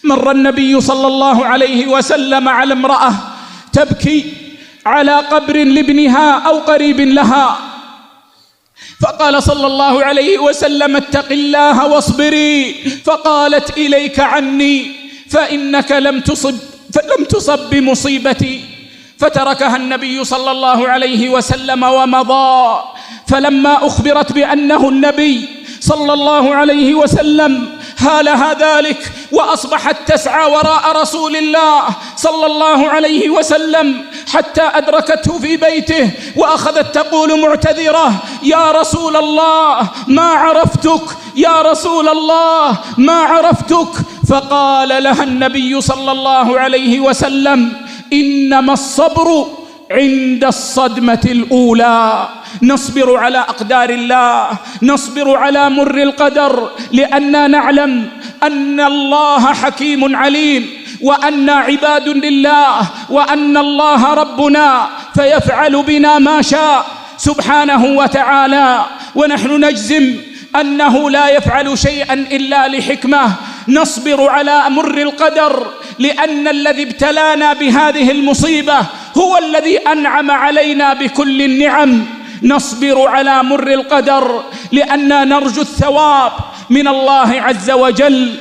مر النبي صلى الله عليه وسلم على امرأة تبكي على قبر لابنها أو قريب لها، فقال صلى الله عليه وسلم: اتق الله واصبري. فقالت: إليك عني، فإنك لم تصب بمصيبتي. فتركها النبي صلى الله عليه وسلم ومضى. فلما أخبرت بأنه النبي صلى الله عليه وسلم هالها ذلك، وأصبحت تسعى وراء رسول الله صلى الله عليه وسلم حتى أدركته في بيته، وأخذت تقول معتذرة: يا رسول الله ما عرفتك، يا رسول الله ما عرفتك. فقال لها النبي صلى الله عليه وسلم: إنما الصبر عند الصدمة الأولى. نصبر على أقدار الله، نصبر على مر القدر، لأننا نعلم أن الله حكيم عليم، وأن عباد لله، وأن الله ربنا فيفعل بنا ما شاء سبحانه وتعالى. ونحن نجزم أنه لا يفعل شيئا إلا لحكمة. نصبر على مر القدر لأن الذي ابتلانا بهذه المصيبة هو الذي أنعم علينا بكل النعم. نصبر على مر القدر لأننا نرجو الثواب من الله عز وجل.